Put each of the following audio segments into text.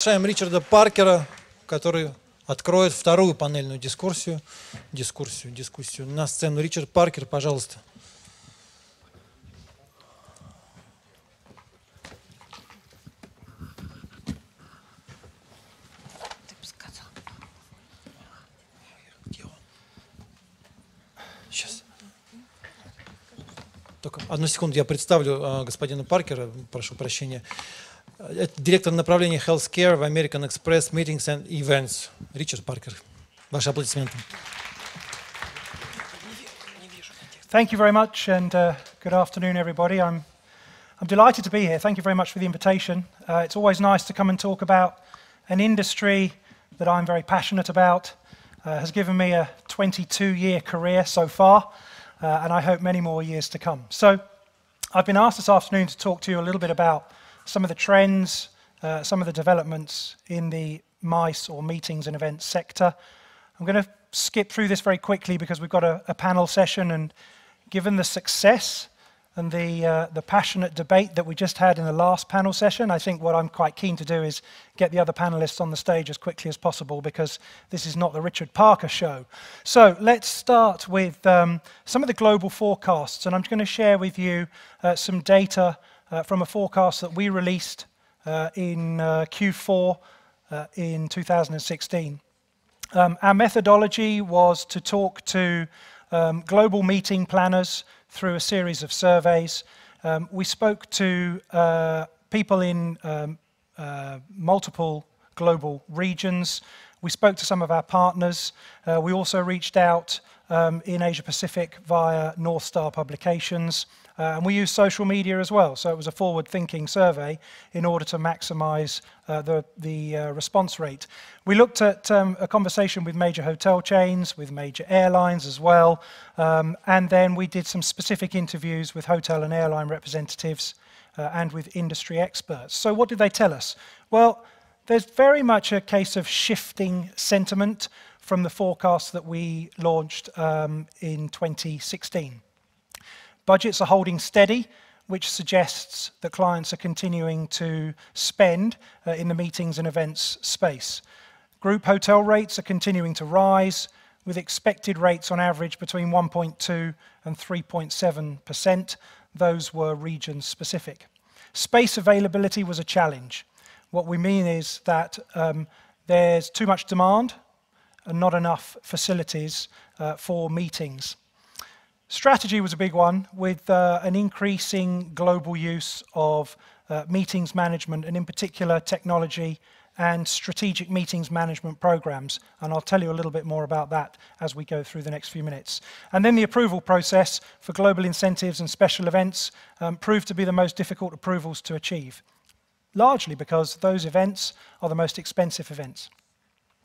Приглашаем Ричарда Паркера, который откроет вторую панельную дискуссию. На сцену Ричард Паркер, пожалуйста. Сейчас. Только одну секунду, я представлю господина Паркера, прошу прощения. Это директор направления Healthcare в American Express Meetings and Events. Ричард Паркер. Ваши аплодисменты. Thank you very much, and good afternoon, everybody. I'm delighted to be here. Thank you very much for the invitation. It's always nice to come and talk about an industry that I'm very passionate about. Has given me a 22-year career so far, and I hope many more years to come. So I've been asked this afternoon to talk to you a little bit about some of the trends, some of the developments in the MICE or meetings and events sector. I'm going to skip through this very quickly because we've got a panel session, and given the success and the passionate debate that we just had in the last panel session, I think what I'm quite keen to do is get the other panelists on the stage as quickly as possible, because this is not the Richard Parker show. So let's start with some of the global forecasts, and I'm going to share with you some data from a forecast that we released in Q4 in 2016. Our methodology was to talk to global meeting planners through a series of surveys. We spoke to people in multiple global regions. We spoke to some of our partners. We also reached out in Asia Pacific via North Star Publications. And we used social media as well, so it was a forward-thinking survey in order to maximize the response rate. We looked at a conversation with major hotel chains, with major airlines as well, and then we did some specific interviews with hotel and airline representatives and with industry experts. So what did they tell us? Well, there's very much a case of shifting sentiment from the forecast that we launched in 2016. Budgets are holding steady, which suggests that clients are continuing to spend in the meetings and events space. Group hotel rates are continuing to rise, with expected rates on average between 1.2 and 3.7%. Those were region specific. Space availability was a challenge. What we mean is that there's too much demand and not enough facilities for meetings. Strategy was a big one, with an increasing global use of meetings management, and in particular technology and strategic meetings management programs. And I'll tell you a little bit more about that as we go through the next few minutes. And then the approval process for global incentives and special events proved to be the most difficult approvals to achieve, largely because those events are the most expensive events.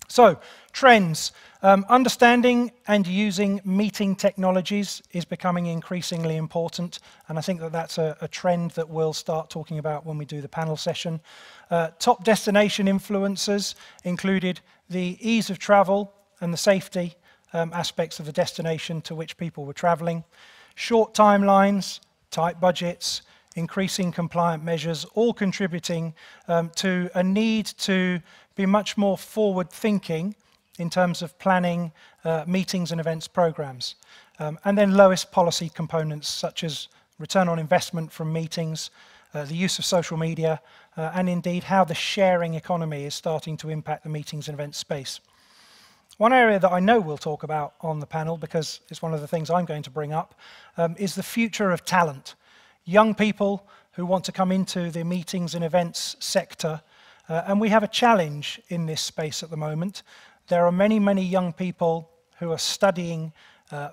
So, trends. Understanding and using meeting technologies is becoming increasingly important, and I think that that's a trend that we'll start talking about when we do the panel session. Top destination influencers included the ease of travel and the safety aspects of the destination to which people were traveling. Short timelines, tight budgets, increasing compliant measures, all contributing to a need to be much more forward-thinking in terms of planning meetings and events programs. And then lowest policy components such as return on investment from meetings, the use of social media, and indeed how the sharing economy is starting to impact the meetings and events space. One area that I know we'll talk about on the panel, because it's one of the things I'm going to bring up, is the future of talent. Young people who want to come into the meetings and events sector, and we have a challenge in this space at the moment. There are many, many young people who are studying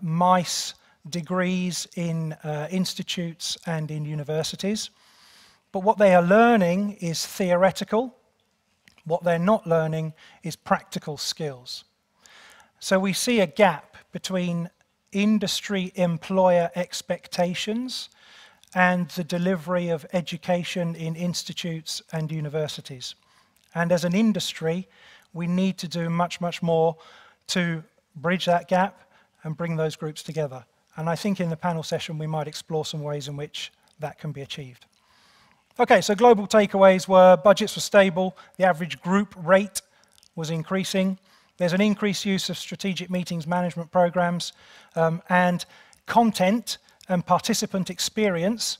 MICE degrees in institutes and in universities, but what they are learning is theoretical. What they're not learning is practical skills. So we see a gap between industry employer expectations and the delivery of education in institutes and universities. And as an industry, we need to do much, much more to bridge that gap and bring those groups together. And I think in the panel session we might explore some ways in which that can be achieved. Okay, so global takeaways were budgets were stable, the average group rate was increasing, there's an increased use of strategic meetings management programs, and content and participant experience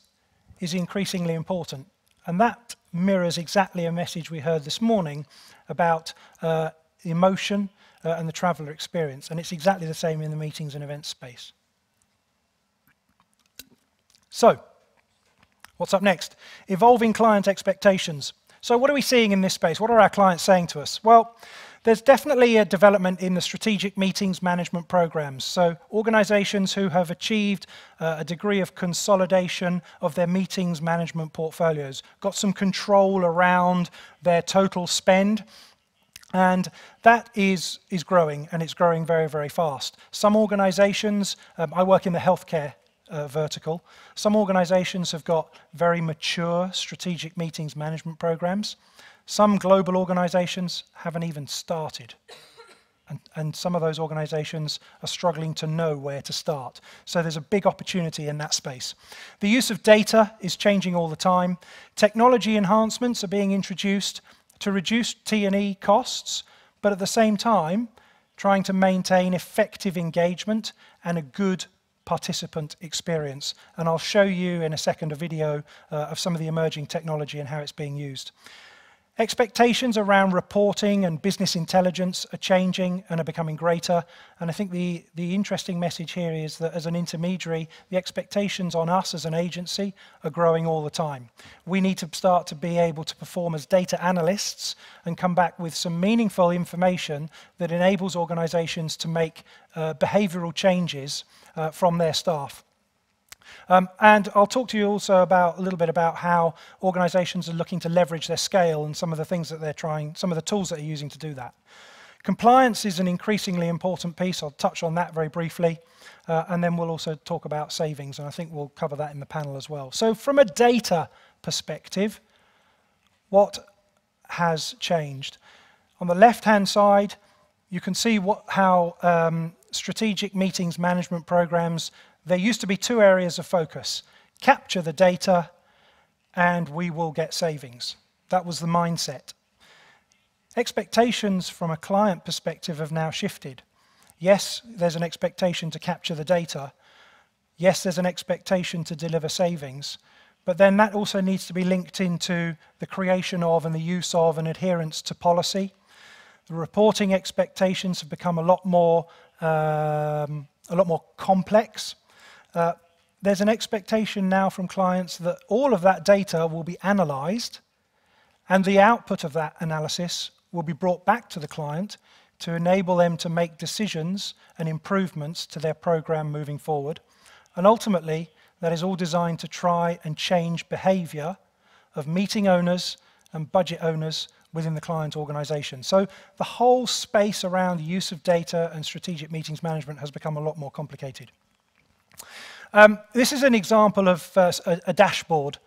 is increasingly important. And that mirrors exactly a message we heard this morning about emotion and the traveller experience, and it's exactly the same in the meetings and events space. So, what's up next? Evolving client expectations. So what are we seeing in this space? What are our clients saying to us? Well, there's definitely a development in the strategic meetings management programs. So organizations who have achieved a degree of consolidation of their meetings management portfolios, got some control around their total spend, and that is growing, and it's growing very, very fast. Some organizations, I work in the healthcare vertical, some organizations have got very mature strategic meetings management programs. Some global organizations haven't even started. And some of those organizations are struggling to know where to start. So there's a big opportunity in that space. The use of data is changing all the time. Technology enhancements are being introduced to reduce T&E costs, but at the same time, trying to maintain effective engagement and a good participant experience. And I'll show you in a second a video of some of the emerging technology and how it's being used. Expectations around reporting and business intelligence are changing and are becoming greater. And I think the interesting message here is that as an intermediary, the expectations on us as an agency are growing all the time. We need to start to be able to perform as data analysts and come back with some meaningful information that enables organizations to make behavioral changes from their staff. And I'll talk to you also about a little bit about how organizations are looking to leverage their scale and some of the things that they're trying, some of the tools that they're using to do that. Compliance is an increasingly important piece. I'll touch on that very briefly. And then we'll also talk about savings, and I think we'll cover that in the panel as well. So from a data perspective, what has changed? On the left-hand side, you can see how strategic meetings management programs, there used to be two areas of focus: capture the data and we will get savings. That was the mindset. Expectations from a client perspective have now shifted. Yes, there's an expectation to capture the data. Yes, there's an expectation to deliver savings. But then that also needs to be linked into the creation of and the use of and adherence to policy. The reporting expectations have become a lot more complex. There's an expectation now from clients that all of that data will be analyzed, and the output of that analysis will be brought back to the client to enable them to make decisions and improvements to their program moving forward. And ultimately, that is all designed to try and change behavior of meeting owners and budget owners within the client organization. So the whole space around the use of data and strategic meetings management has become a lot more complicated. This is an example of a dashboard.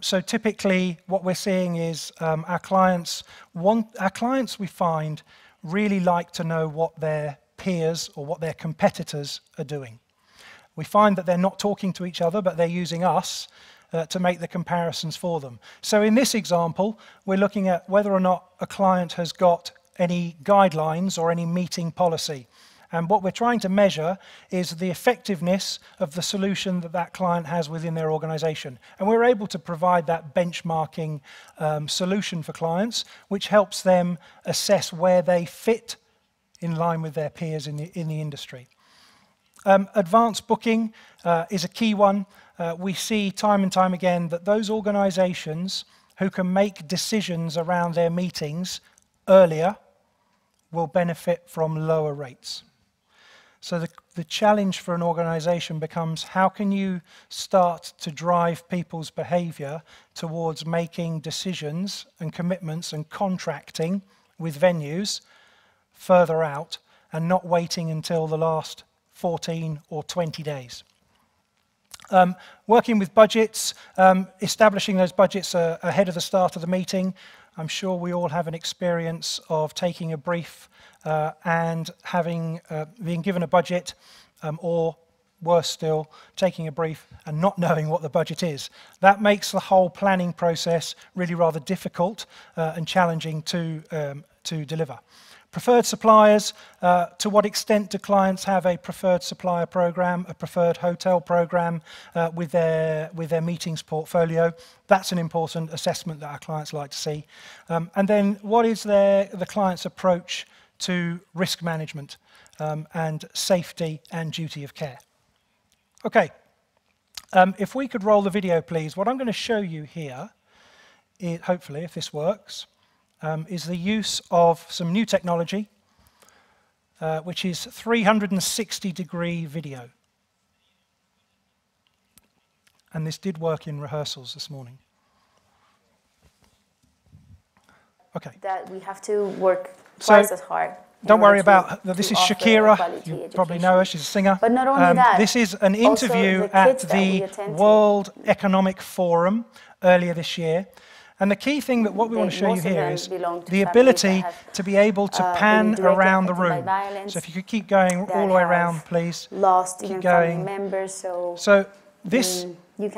So typically what we're seeing is our clients we find really like to know what their peers or what their competitors are doing. We find that they're not talking to each other, but they're using us to make the comparisons for them. So in this example, we're looking at whether or not a client has got any guidelines or any meeting policy. And what we're trying to measure is the effectiveness of the solution that that client has within their organization. And we're able to provide that benchmarking solution for clients, which helps them assess where they fit in line with their peers in the industry. Advanced booking is a key one. We see time and time again that those organizations who can make decisions around their meetings earlier will benefit from lower rates. So the challenge for an organization becomes, how can you start to drive people's behavior towards making decisions and commitments and contracting with venues further out and not waiting until the last 14 or 20 days. Working with budgets, establishing those budgets ahead of the start of the meeting. I'm sure we all have an experience of taking a brief and having being given a budget or worse still, taking a brief and not knowing what the budget is. That makes the whole planning process really rather difficult and challenging to deliver. Preferred suppliers, to what extent do clients have a preferred supplier program, a preferred hotel program with their meetings portfolio? That's an important assessment that our clients like to see. And then what is the client's approach to risk management and safety and duty of care? Okay, if we could roll the video, please. What I'm going to show you here, hopefully, if this works, is the use of some new technology, which is 360-degree video. And this did work in rehearsals this morning. Okay. That we have to work twice as hard. Don't worry about that. This is Shakira. You probably know her. She's a singer. But not only that, this is an interview at the World Economic Forum earlier this year. And the key thing that what we want to show you here is the ability to be able to pan around the room. So if you could keep going all the way around, please. Keep going. So this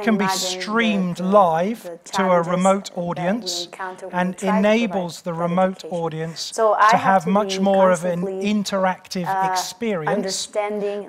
can be streamed live to a remote audience and enables the remote audience to have much more of an interactive experience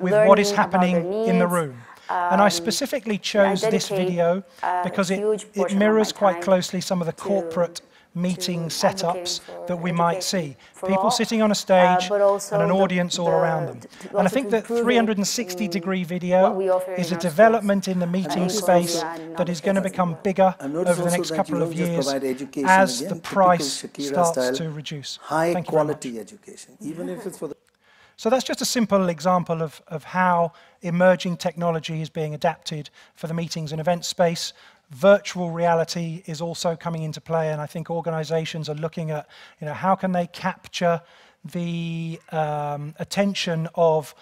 with what is happening in the room. And I specifically chose this video because it mirrors quite closely some of the corporate meeting setups that we might see. People sitting on a stage and an audience all around them. And I think that 360-degree video is a development in the meeting space that is going to become bigger over the next couple of years as the price starts to reduce. Thank you very much. Education, even if it's for the So that's just a simple example of how emerging technology is being adapted for the meetings and event space. Virtual reality is also coming into play, and I think organizations are looking at, how can they capture the attention of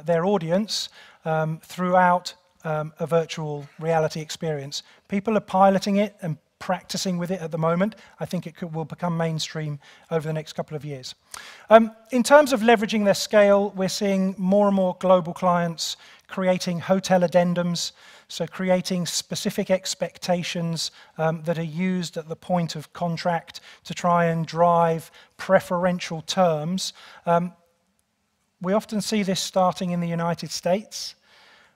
their audience throughout a virtual reality experience. People are piloting it and practicing with it at the moment. I think it will become mainstream over the next couple of years. In terms of leveraging their scale, we're seeing more and more global clients creating hotel addendums, so creating specific expectations that are used at the point of contract to try and drive preferential terms. We often see this starting in the United States.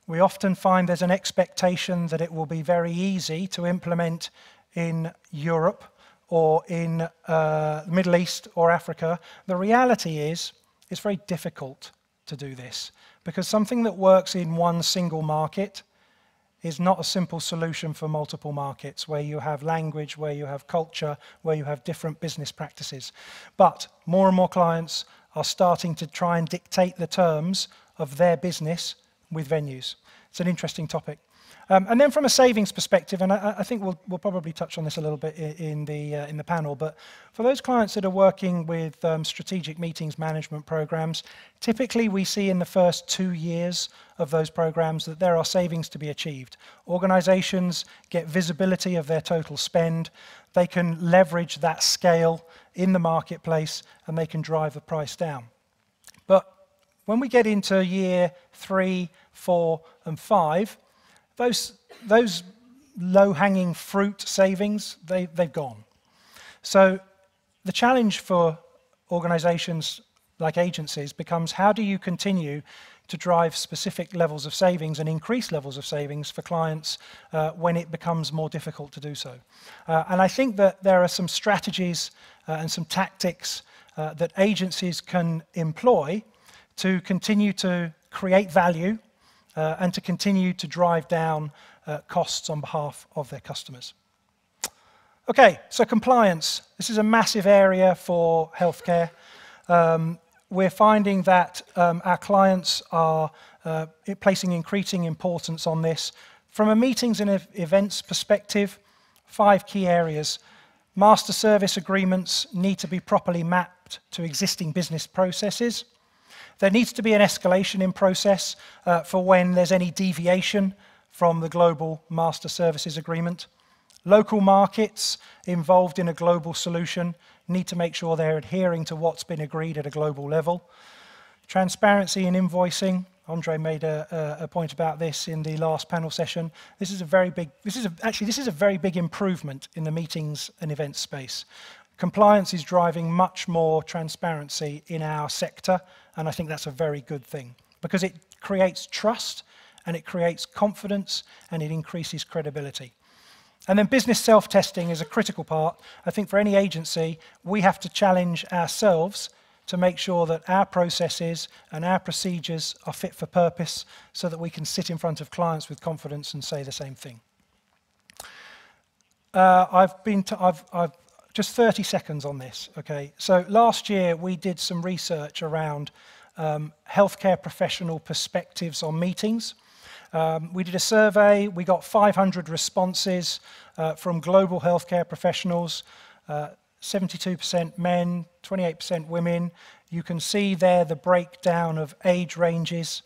We often find there's an expectation that it will be very easy to implement in Europe or in the Middle East or Africa. The reality is, it's very difficult to do this because something that works in one single market is not a simple solution for multiple markets where you have language, where you have culture, where you have different business practices. But more and more clients are starting to try and dictate the terms of their business with venues. It's an interesting topic. And then from a savings perspective, and I think we'll probably touch on this a little bit in the panel, but for those clients that are working with strategic meetings management programs, typically we see in the first 2 years of those programs that there are savings to be achieved. Organizations get visibility of their total spend, they can leverage that scale in the marketplace, and they can drive the price down. But when we get into year 3, 4, and 5, those low-hanging fruit savings, they've gone. So the challenge for organizations like agencies becomes how do you continue to drive specific levels of savings and increase levels of savings for clients when it becomes more difficult to do so. And I think that there are some strategies and some tactics that agencies can employ to continue to create value and to continue to drive down costs on behalf of their customers. Okay, so compliance. This is a massive area for healthcare. We're finding that our clients are placing increasing importance on this. From a meetings and events perspective, 5 key areas. Master service agreements need to be properly mapped to existing business processes. There needs to be an escalation in process for when there's any deviation from the global master services agreement. Local markets involved in a global solution need to make sure they're adhering to what's been agreed at a global level. Transparency in invoicing. Andre made a point about this in the last panel session. This is a very big improvement in the meetings and events space. Compliance is driving much more transparency in our sector, and I think that's a very good thing because it creates trust and it creates confidence and it increases credibility. And then business self-testing is a critical part. I think for any agency, we have to challenge ourselves to make sure that our processes and our procedures are fit for purpose so that we can sit in front of clients with confidence and say the same thing. I've just 30 seconds on this, okay? So last year we did some research around healthcare professional perspectives on meetings. We did a survey, we got 500 responses from global healthcare professionals, 72% men, 28% women. You can see there the breakdown of age ranges.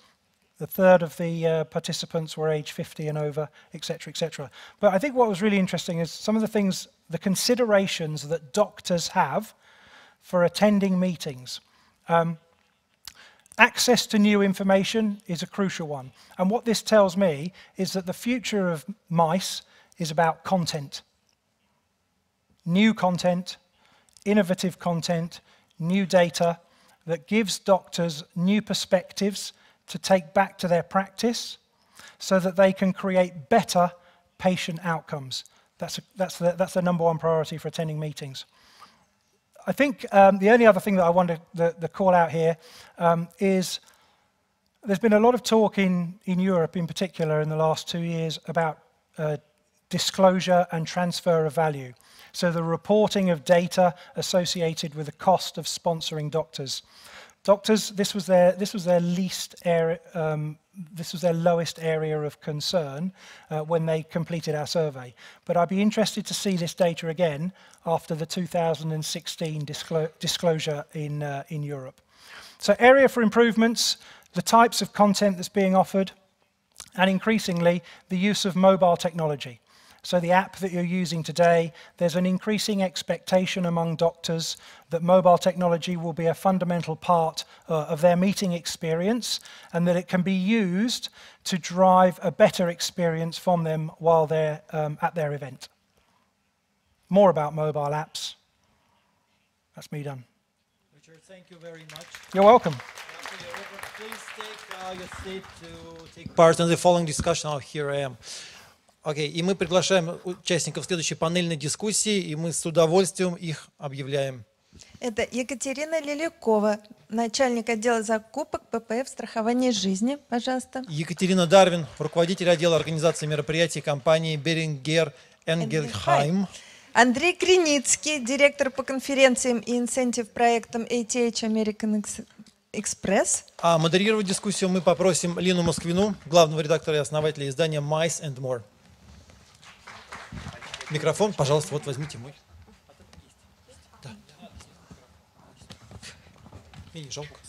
A third of the participants were age 50 and over, etc., etc. But I think what was really interesting is some of the things, the considerations that doctors have for attending meetings. Access to new information is a crucial one. And what this tells me is that the future of MICE is about content. New content, innovative content, new data that gives doctors new perspectives to take back to their practice so that they can create better patient outcomes. That's the number one priority for attending meetings. I think the only other thing that I wanted to call out here is there's been a lot of talk in Europe in particular in the last 2 years about disclosure and transfer of value. So the reporting of data associated with the cost of sponsoring doctors. Doctors, this was their least area, this was their lowest area of concern when they completed our survey. But I'd be interested to see this data again after the 2016 disclosure in Europe. So area for improvements, the types of content that's being offered, and increasingly the use of mobile technology. So the app that you're using today, there's an increasing expectation among doctors that mobile technology will be a fundamental part of their meeting experience and that it can be used to drive a better experience from them while they're at their event. More about mobile apps. That's me done. Richard, thank you very much. You're welcome. Please take your seat to take part in the following discussion. Oh, here I am. Окей, и мы приглашаем участников следующей панельной дискуссии, и мы с удовольствием их объявляем. Это Екатерина Лелякова, начальник отдела закупок ППФ Страхование жизни, пожалуйста. Екатерина Дарвин, руководитель отдела организации мероприятий компании Boehringer Ingelheim. Андрей Криницкий, директор по конференциям и инсентив проектам ATH American Express. А модерировать дискуссию мы попросим Лину Москвину, главного редактора и основателя издания MICE&More. Микрофон, пожалуйста, вот возьмите мой. Да. И жалко.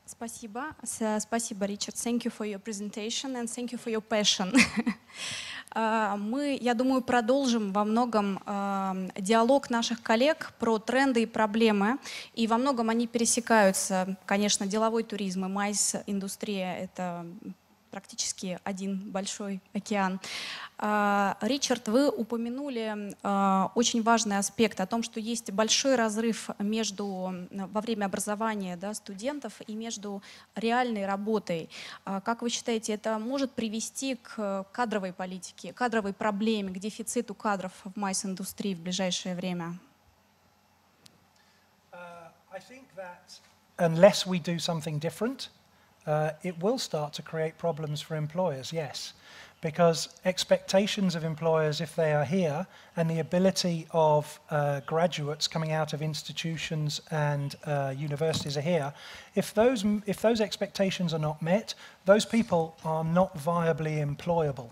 Спасибо. Спасибо, Ричард. Thank you for your presentation and thank you for your passion. Мы, я думаю, продолжим во многом диалог наших коллег про тренды и проблемы, и во многом они пересекаются. Конечно, деловой туризм и MICE-индустрия — это практически один большой океан. Ричард, вы упомянули очень важный аспект о том, что есть большой разрыв во время образования, да, студентов и между реальной работой. Как вы считаете, это может привести к кадровой политике, кадровой проблеме, к дефициту кадров в MICE-индустрии в ближайшее время? I think that unless we do something different, it will start to create problems for employers, yes. Because expectations of employers, if they are here, and the ability of graduates coming out of institutions and universities are here, if those expectations are not met, those people are not viably employable.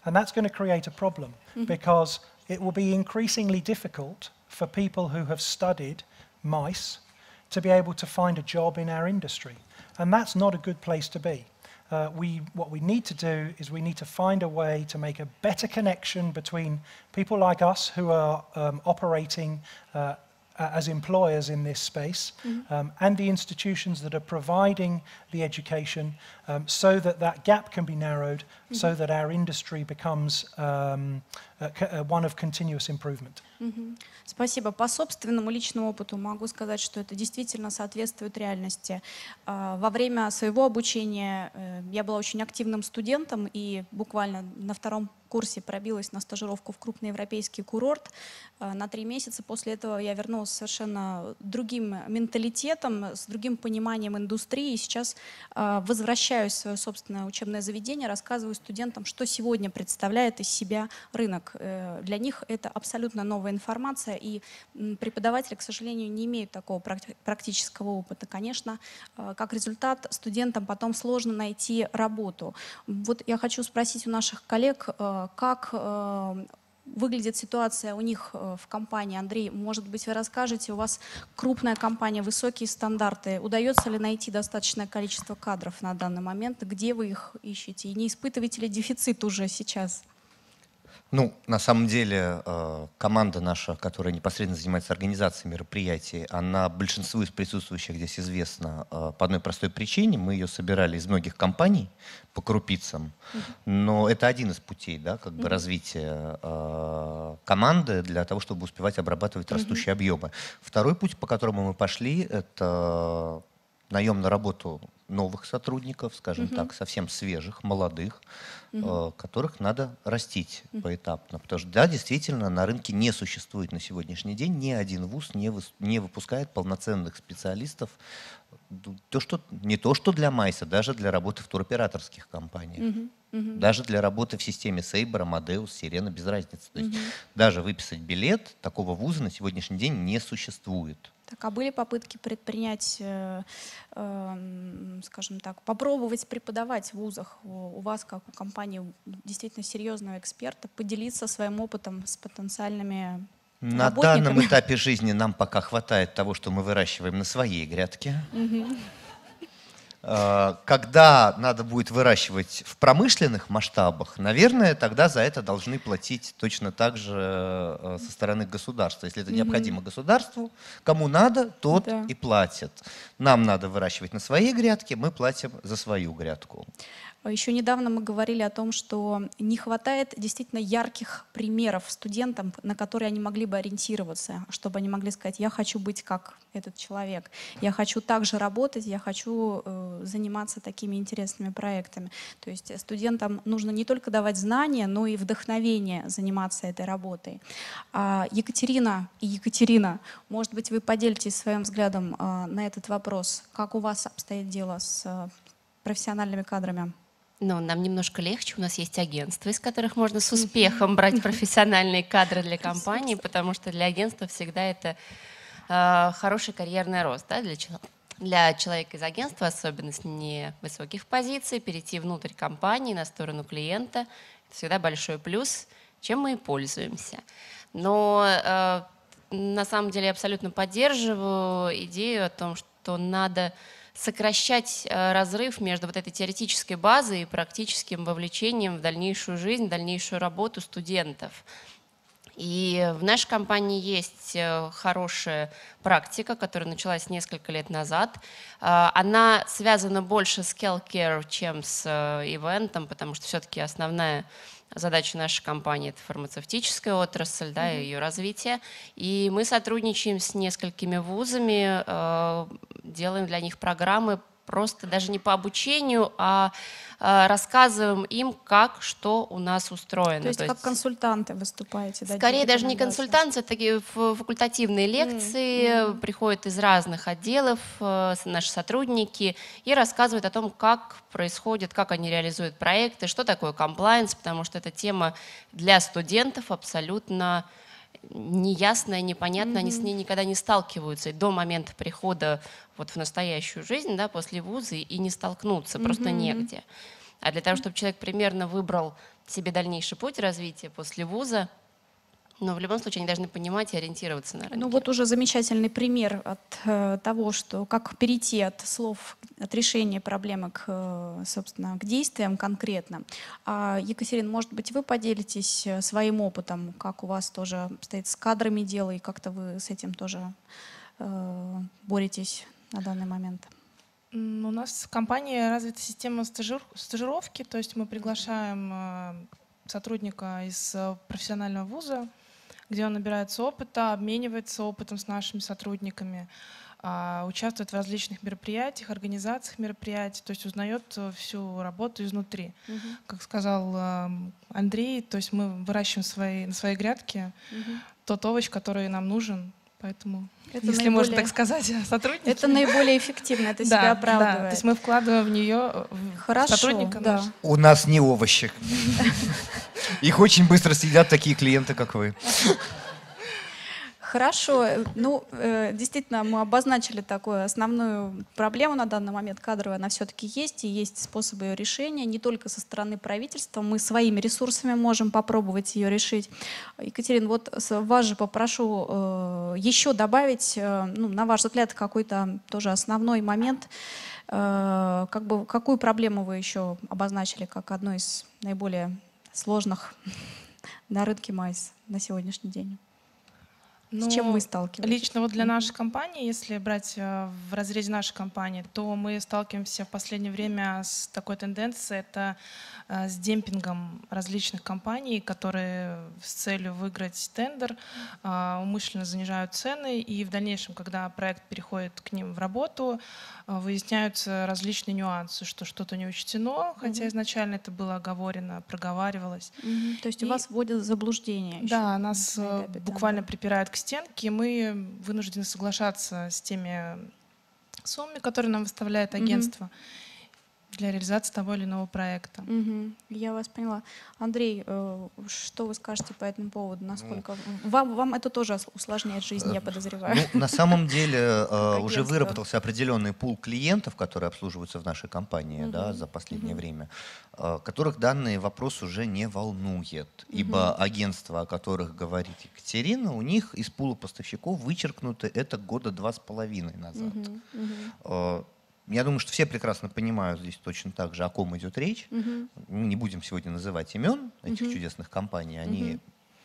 And that's going to create a problem because it will be increasingly difficult for people who have studied MICE to be able to find a job in our industry. And that's not a good place to be. What we need to do is we need to find a way to make a better connection between people like us who are operating as employers in this space, and the institutions that are providing the education, so that that gap can be narrowed, so that our industry becomes one of continuous improvement. Спасибо. По собственному личному опыту могу сказать, что это действительно соответствует реальности. Во время своего обучения я была очень активным студентом и буквально на втором курсе пробилась на стажировку в крупный европейский курорт. На 3 месяца после этого я вернулась с совершенно другим менталитетом, с другим пониманием индустрии. И сейчас возвращаюсь в свое собственное учебное заведение, рассказываю студентам, что сегодня представляет из себя рынок. Для них это абсолютно новая информация, и преподаватели, к сожалению, не имеют такого практического опыта. Конечно, как результат, студентам потом сложно найти работу. Вот я хочу спросить у наших коллег, как выглядит ситуация у них в компании. Андрей, может быть, вы расскажете, у вас крупная компания, высокие стандарты. Удается ли найти достаточное количество кадров на данный момент? Где вы их ищете? И не испытываете ли дефицит уже сейчас? Ну, на самом деле, команда наша, которая непосредственно занимается организацией мероприятий, она большинству из присутствующих здесь известна по одной простой причине. Мы ее собирали из многих компаний по крупицам, но это один из путей, да, как бы развития команды для того, чтобы успевать обрабатывать растущие объемы. Второй путь, по которому мы пошли, это наем на работу новых сотрудников, скажем так, совсем свежих, молодых, которых надо растить поэтапно. Потому что, да, действительно, на рынке не существует на сегодняшний день ни один вуз не выпускает полноценных специалистов. Не то, что для MICE, даже для работы в туроператорских компаниях. Даже для работы в системе Сейбера, Модеус, Сирена, без разницы. То есть даже выписать билет, такого вуза на сегодняшний день не существует. Так, а были попытки предпринять, скажем так, попробовать преподавать в вузах у вас, как у компании действительно серьезного эксперта, поделиться своим опытом с потенциальными На работниками? данном этапе жизни нам пока хватает того, что мы выращиваем на своей грядке. Когда надо будет выращивать в промышленных масштабах, наверное, тогда за это должны платить точно так же со стороны государства. Если это необходимо государству, кому надо, тот и платит. Нам надо выращивать на своей грядке, мы платим за свою грядку. Еще недавно мы говорили о том, что не хватает действительно ярких примеров студентам, на которые они могли бы ориентироваться, чтобы они могли сказать: я хочу быть как этот человек, я хочу также работать, я хочу заниматься такими интересными проектами. То есть студентам нужно не только давать знания, но и вдохновение заниматься этой работой. Екатерина и Екатерина, может быть, вы поделитесь своим взглядом на этот вопрос. Как у вас обстоит дело с профессиональными кадрами? Ну, нам немножко легче. У нас есть агентства, из которых можно с успехом брать профессиональные кадры для компании, потому что для агентства всегда это хороший карьерный рост, да, для человека из агентства, особенно с невысоких позиций, перейти внутрь компании, на сторону клиента. Это всегда большой плюс, чем мы и пользуемся. Но на самом деле я абсолютно поддерживаю идею о том, что надо сокращать разрыв между вот этой теоретической базой и практическим вовлечением в дальнейшую жизнь, в дальнейшую работу студентов. И в нашей компании есть хорошая практика, которая началась несколько лет назад. Она связана больше с healthcare, чем с ивентом, потому что все-таки основная задача нашей компании — это фармацевтическая отрасль, да, и ее развитие. И мы сотрудничаем с несколькими вузами, делаем для них программы просто даже не по обучению, а рассказываем им, как, что у нас устроено. То есть как консультанты выступаете? Да, скорее даже не консультанты, это такие факультативные лекции, приходят из разных отделов наши сотрудники и рассказывают о том, как происходит, как они реализуют проекты, что такое комплаенс, потому что эта тема для студентов абсолютно неясная, непонятная, они с ней никогда не сталкиваются. И до момента прихода вот в настоящую жизнь, да, после вуза, и не столкнуться, просто негде. А для того, чтобы человек примерно выбрал себе дальнейший путь развития после вуза, Но в любом случае они должны понимать и ориентироваться на рынке. Ну вот уже замечательный пример от того, что как перейти от слов, от решения проблемы к, собственно, к действиям конкретно. Екатерина, может быть, вы поделитесь своим опытом, как у вас тоже стоит с кадрами дело, и как-то вы с этим тоже боретесь на данный момент? У нас в компании развита система стажировки, то есть мы приглашаем сотрудника из профессионального вуза, где он набирается опыта, обменивается опытом с нашими сотрудниками, участвует в различных мероприятиях, организациях мероприятий, то есть узнает всю работу изнутри. Как сказал Андрей, то есть мы выращиваем на своей грядке тот овощ, который нам нужен. Поэтому, это если можно так сказать, сотрудники. Это наиболее эффективно, это себя оправдывает. Да, то есть мы вкладываем в нее сотрудника. Да. У нас не овощи. Их очень быстро съедят такие клиенты, как вы. Хорошо. Ну, действительно, мы обозначили такую основную проблему на данный момент кадровая. Она все-таки есть, и есть способы ее решения. Не только со стороны правительства. Мы своими ресурсами можем попробовать ее решить. Екатерина, вот вас же попрошу еще добавить, ну, на ваш взгляд, какой-то тоже основной момент. Какую проблему вы еще обозначили как одну из наиболее сложных на рынке MICE на сегодняшний день? С чем вы сталкиваетесь? Лично вот для нашей компании, если брать в разрезе нашей компании, то мы сталкиваемся в последнее время с такой тенденцией, это с демпингом различных компаний, которые с целью выиграть тендер умышленно занижают цены, и в дальнейшем, когда проект переходит к ним в работу, выясняются различные нюансы, что что-то не учтено, хотя изначально это было оговорено, проговаривалось. То есть у вас вводят в заблуждение? Да, нас буквально припирают к стенке, и мы вынуждены соглашаться с теми суммами, которые нам выставляет агентство для реализации того или иного проекта. Я вас поняла. Андрей, что вы скажете по этому поводу? Насколько вам это тоже усложняет жизнь, я подозреваю? Ну, на самом деле уже выработался определенный пул клиентов, которые обслуживаются в нашей компании за последнее время, которых данный вопрос уже не волнует. Ибо агентства, о которых говорит Екатерина, у них из пула поставщиков вычеркнуты это года 2,5 назад. Я думаю, что все прекрасно понимают здесь точно так же, о ком идет речь. Мы не будем сегодня называть имен этих чудесных компаний. Они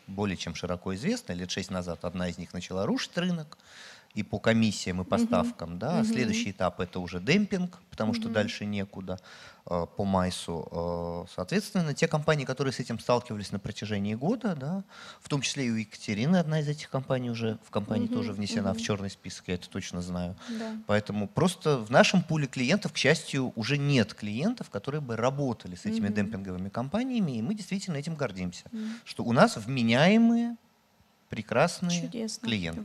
более чем широко известны. Лет 6 назад одна из них начала рушить рынок и по комиссиям, и по ставкам. Да. Следующий этап — это уже демпинг, потому что дальше некуда по Майсу. Соответственно, те компании, которые с этим сталкивались на протяжении года, да, в том числе и у Екатерины, одна из этих компаний уже в компании тоже внесена в черный список, я это точно знаю. Поэтому просто в нашем пуле клиентов, к счастью, уже нет клиентов, которые бы работали с этими демпинговыми компаниями, и мы действительно этим гордимся, что у нас вменяемые, прекрасные клиенты.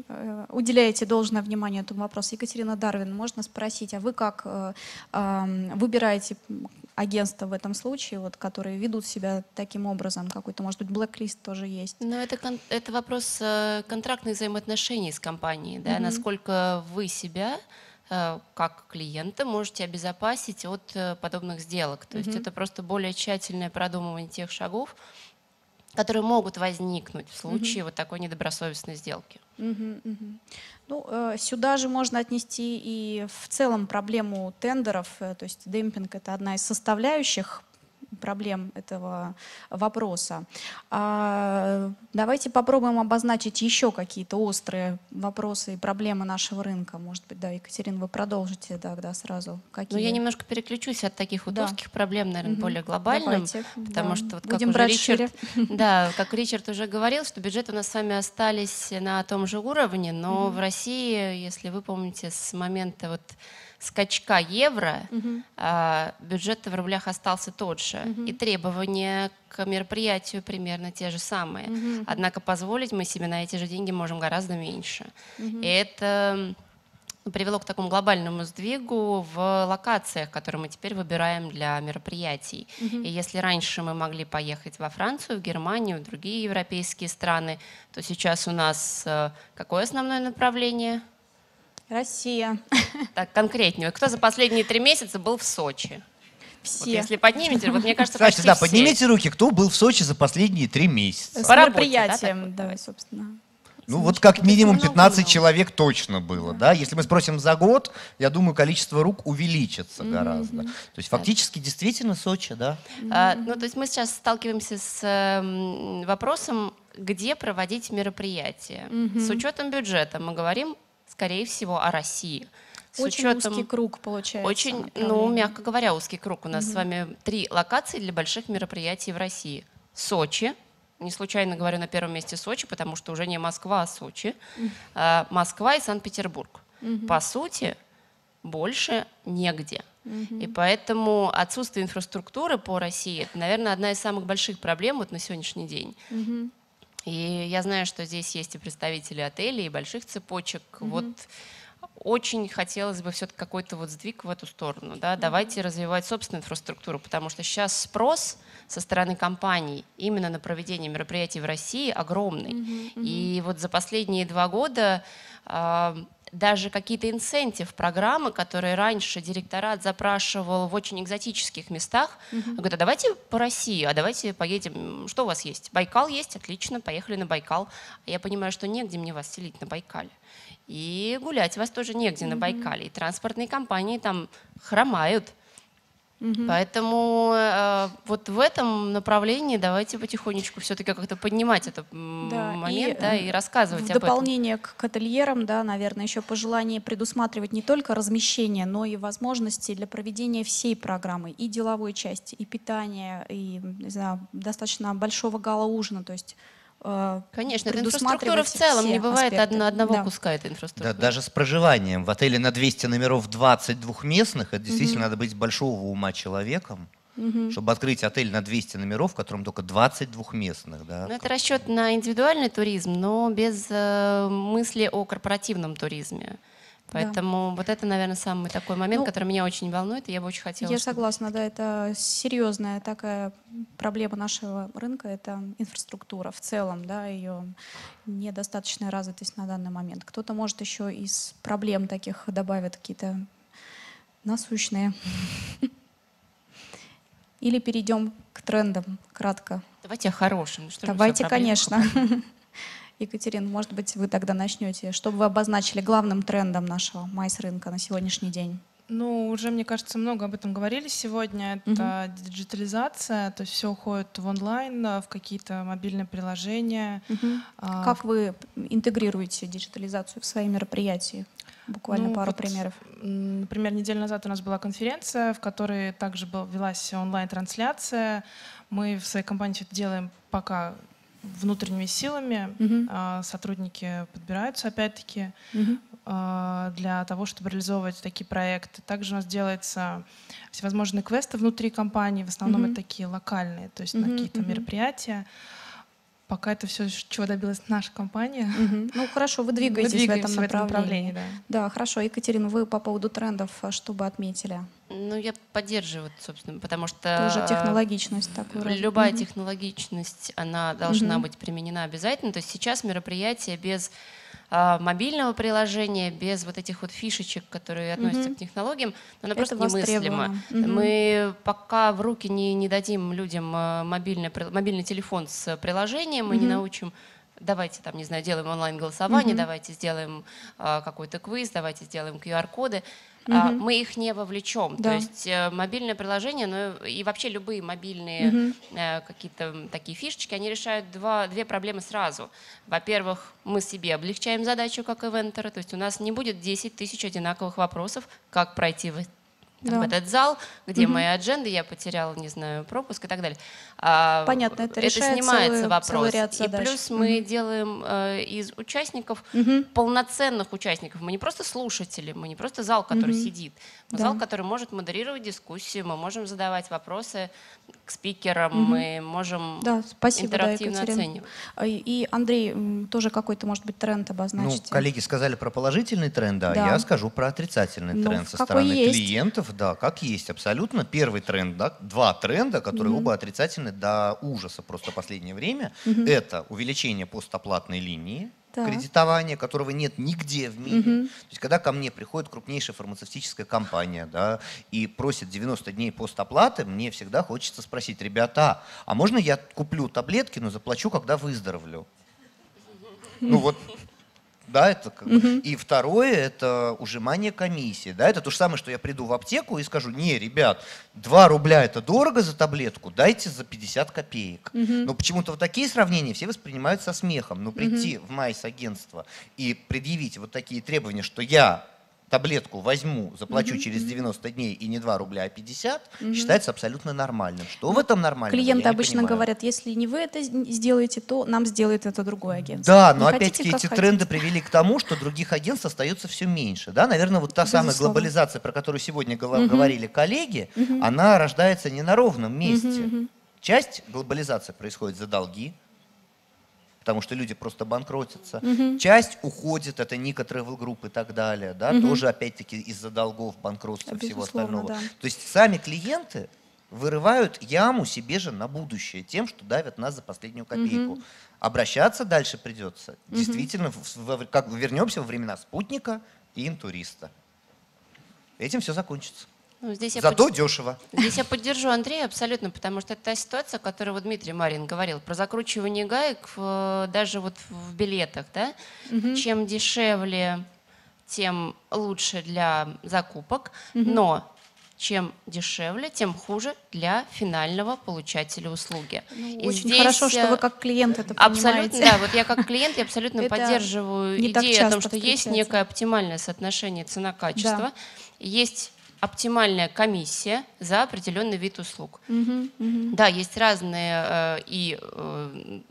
Вы уделяете должное внимание этому вопросу. Екатерина Дарвин, можно спросить, а вы как выбираете агентства в этом случае, вот, которые ведут себя таким образом? Какой-то, может быть, блэк-лист тоже есть? Ну, это вопрос контрактных взаимоотношений с компанией. Да? Насколько вы себя как клиента можете обезопасить от подобных сделок. То есть это просто более тщательное продумывание тех шагов, которые могут возникнуть в случае вот такой недобросовестной сделки. Ну, сюда же можно отнести и в целом проблему тендеров, то есть демпинг — это одна из составляющих проблем этого вопроса. Давайте попробуем обозначить еще какие-то острые вопросы и проблемы нашего рынка. Может быть, да, Екатерина, вы продолжите тогда сразу. Ну, я немножко переключусь от таких вот узких проблем, наверное, более глобальным. Давайте, потому что, вот, будем брать шире. Да, как Ричард уже говорил, что бюджеты у нас с вами остались на том же уровне, но в России, если вы помните, с момента вот скачка евро, бюджет в рублях остался тот же. И требования к мероприятию примерно те же самые. Однако позволить мы себе на эти же деньги можем гораздо меньше. И это привело к такому глобальному сдвигу в локациях, которые мы теперь выбираем для мероприятий. И если раньше мы могли поехать во Францию, в Германию, в другие европейские страны, то сейчас у нас какое основное направление? Россия. Так, конкретнее. Кто за последние 3 месяца был в Сочи? Все. Вот если поднимете, вот мне кажется, Кстати, почти да, все. поднимите руки, кто был в Сочи за последние 3 месяца. С По работе, мероприятием, да, да, собственно. Ну вот как минимум много 15 много. человек точно было, да. Если мы спросим за год, я думаю, количество рук увеличится гораздо. То есть фактически действительно Сочи, да. Ну, то есть мы сейчас сталкиваемся с вопросом, где проводить мероприятия. С учетом бюджета мы говорим, скорее всего, о России. С Очень учетом... узкий круг получается. Очень, ну, направлений. мягко говоря, узкий круг. У нас с вами 3 локации для больших мероприятий в России. Сочи. Не случайно говорю на первом месте Сочи, потому что уже не Москва, а Сочи. Москва и Санкт-Петербург. По сути, больше негде. И поэтому отсутствие инфраструктуры по России — это, наверное, одна из самых больших проблем вот на сегодняшний день. И я знаю, что здесь есть и представители отелей, и больших цепочек. Вот очень хотелось бы все-таки какой-то вот сдвиг в эту сторону. Да? Давайте развивать собственную инфраструктуру, потому что сейчас спрос со стороны компаний именно на проведение мероприятий в России огромный. И вот за последние 2 года даже какие-то инсентив программы, которые раньше директорат запрашивал в очень экзотических местах, говорят, а давайте по России, а давайте поедем, что у вас есть? Байкал есть, отлично, поехали на Байкал. А я понимаю, что негде мне вас селить на Байкале. И гулять вас тоже негде на Байкале. И транспортные компании там хромают. Поэтому вот в этом направлении давайте потихонечку все-таки как-то поднимать этот момент, и рассказывать об в этом. дополнение к ательерам, да, наверное, еще пожелание предусматривать не только размещение, но и возможности для проведения всей программы, и деловой части, и питания, и, не знаю, достаточно большого гала-ужина, то есть конечно, это инфраструктура в целом, не бывает одного куска этой инфраструктуры. Да, даже с проживанием. В отеле на 200 номеров 20 двухместных, это действительно надо быть большого ума человеком, чтобы открыть отель на 200 номеров, в котором только 20 двухместных. Да. Ну, это расчет на индивидуальный туризм, но без мысли о корпоративном туризме. Поэтому вот это, наверное, самый такой момент, который меня очень волнует, и я бы очень хотела. Я согласна, да, это серьезная такая проблема нашего рынка, это инфраструктура в целом, да, ее недостаточная развитость на данный момент. Кто-то, может, еще из проблем таких добавит какие-то насущные. Или перейдем к трендам кратко. Давайте о хорошем. Давайте, конечно. Екатерина, может быть, вы тогда начнете. Что бы вы обозначили главным трендом нашего MICE рынка на сегодняшний день? Ну, уже, мне кажется, много об этом говорили сегодня. Это диджитализация, то есть все уходит в онлайн, в какие-то мобильные приложения. Как вы интегрируете диджитализацию в свои мероприятия? Буквально пару примеров. Например, неделю назад у нас была конференция, в которой также велась онлайн-трансляция. Мы в своей компании все это делаем пока внутренними силами. Сотрудники подбираются, опять-таки, для того, чтобы реализовывать такие проекты. Также у нас делаются всевозможные квесты внутри компании. В основном это такие локальные, то есть на какие-то мероприятия. Пока это все, чего добилась наша компания. Ну хорошо, вы двигаетесь в этом направлении. Да. Да, хорошо. Екатерина, вы по поводу трендов что бы отметили? Ну, я поддерживаю, собственно, потому что Тоже технологичность такую. Любая технологичность, она должна быть применена обязательно. То есть сейчас мероприятие без мобильного приложения, без вот этих вот фишечек, которые относятся к технологиям, оно просто немыслимо. Мы пока в руки не дадим людям мобильный телефон с приложением, мы не научим. Давайте там, не знаю, делаем онлайн-голосование, давайте сделаем какой-то квиз, давайте сделаем QR-коды. Мы их не вовлечем. То есть мобильное приложение, ну и вообще любые мобильные какие-то такие фишечки, они решают две проблемы сразу. Во-первых, мы себе облегчаем задачу как ивентеры, то есть у нас не будет 10 тысяч одинаковых вопросов, как пройти в этот зал, где моя адженда, я потеряла, не знаю, пропуск и так далее. Понятно, это решает снимается вопрос. целый ряд задач. И плюс мы делаем из участников полноценных участников. Мы не просто слушатели, мы не просто зал, который сидит. Мы зал, который может модерировать дискуссию, мы можем задавать вопросы к спикерам, мы можем интерактивно оценивать. И, Андрей, тоже какой-то, может быть, тренд обозначите? Ну, коллеги сказали про положительный тренд, а я скажу про отрицательный тренд со стороны клиентов. Да, как есть, абсолютно. Первый тренд, да, 2 тренда, которые оба отрицательны до ужаса просто в последнее время. Это увеличение постоплатной линии. кредитования, которого нет нигде в мире. То есть когда ко мне приходит крупнейшая фармацевтическая компания, да, и просит 90 дней постоплаты, мне всегда хочется спросить: ребята, а можно я куплю таблетки, но заплачу, когда выздоровлю? Ну вот, да, это как бы. И второе, это ужимание комиссии. Да, это то же самое, что я приду в аптеку и скажу: не, ребят, 2 рубля это дорого за таблетку, дайте за 50 копеек. Но почему-то вот такие сравнения все воспринимают со смехом. Но прийти в MICE-агентство и предъявить вот такие требования, что я таблетку возьму, заплачу через 90 дней и не 2 рубля, а 50, считается абсолютно нормальным. Что в этом нормальном? Клиенты обычно говорят: если не вы это сделаете, то нам сделает это другое агентство. Да, но опять-таки эти тренды привели к тому, что других агентств остается все меньше. Да? Наверное, вот та самая глобализация, про которую сегодня говорили коллеги, она рождается не на ровном месте. Часть глобализации происходит за долги, потому что люди просто банкротятся. Часть уходит, это Ника Travel Group и так далее, да, тоже опять-таки из-за долгов, банкротства и всего остального. Да. То есть сами клиенты вырывают яму себе же на будущее тем, что давят нас за последнюю копейку. Обращаться дальше придется. Действительно, как вернемся во времена спутника и интуриста. Этим все закончится. Ну, Зато дешево. Здесь я поддержу Андрея абсолютно, потому что это та ситуация, о которой вот Дмитрий Марин говорил, про закручивание гаек даже вот в билетах. Да? Чем дешевле, тем лучше для закупок, но чем дешевле, тем хуже для финального получателя услуги. Ну, очень хорошо, что вы как клиент это понимаете. Абсолютно, да. Вот я как клиент, я абсолютно поддерживаю идею о том, что есть некое оптимальное соотношение цена-качество, есть оптимальная комиссия за определенный вид услуг. Да, есть разные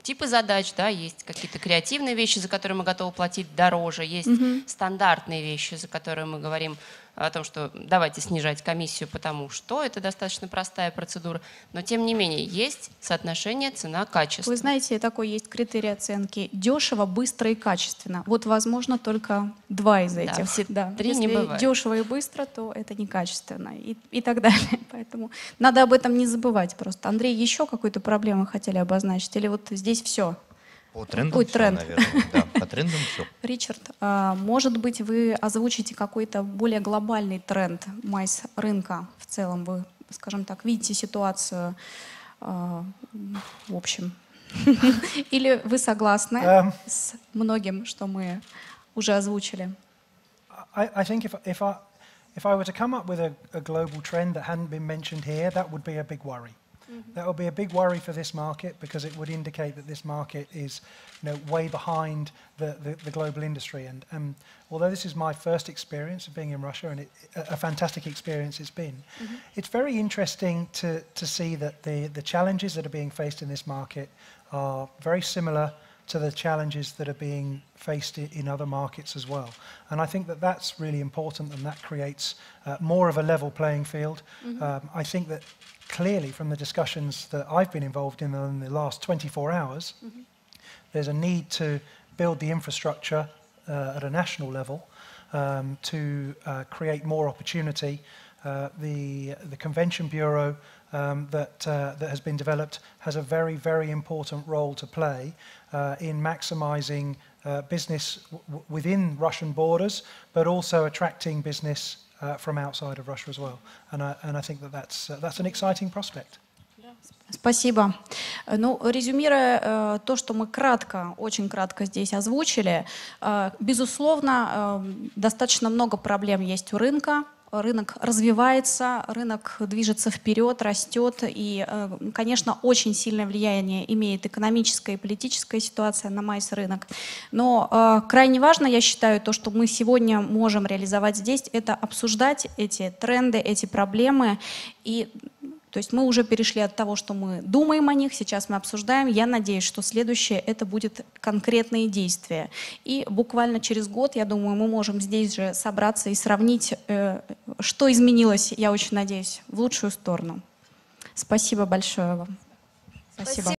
типы задач, да, есть какие-то креативные вещи, за которые мы готовы платить дороже, есть стандартные вещи, за которые мы говорим о том, что давайте снижать комиссию, потому что это достаточно простая процедура, но тем не менее есть соотношение цена-качество. Вы знаете, такой есть критерий оценки: дешево, быстро и качественно. Вот возможно только 2 из этих. Да, все 3 Если не бывает. Дешево и быстро, то это некачественно и так далее. Поэтому надо об этом не забывать просто. Андрей, еще какую-то проблему хотели обозначить? Или вот здесь все? По трендам все, наверное. Да, по трендам все. Ричард, может быть, вы озвучите какой-то более глобальный тренд MICE-рынка в целом? Вы, скажем так, видите ситуацию в общем? Или вы согласны с многим, что мы уже озвучили? I think if I were to come up with a global trend that hadn't been mentioned here, that would be a big worry. That would be a big worry for this market, because it would indicate that this market is, way behind the global industry. And although this is my first experience of being in Russia, and a fantastic experience it's been, it's very interesting to see that the challenges that are being faced in this market are very similar to the challenges that are being faced in other markets as well. And I think that that's really important, and that creates more of a level playing field. I think that clearly from the discussions that I've been involved in the last 24 hours, there's a need to build the infrastructure at a national level to create more opportunity. The Convention Bureau that has been developed has a very, very important role to play in maximizing business within Russian borders, but also attracting business from outside of Russia as well. And I think that that's an exciting prospect. Спасибо. Ну, резюмируя то, что мы очень кратко здесь озвучили, безусловно, достаточно много проблем есть у рынка. Рынок развивается, рынок движется вперед, растет, и, конечно, очень сильное влияние имеет экономическая и политическая ситуация на MICE-рынок. Но крайне важно, я считаю, то, что мы сегодня можем реализовать здесь, это обсуждать эти тренды, эти проблемы. И, то есть мы уже перешли от того, что мы думаем о них, сейчас мы обсуждаем. Я надеюсь, что следующее — это будет конкретные действия. И буквально через год, я думаю, мы можем здесь же собраться и сравнить, что изменилось, я очень надеюсь, в лучшую сторону. Спасибо большое вам. Спасибо.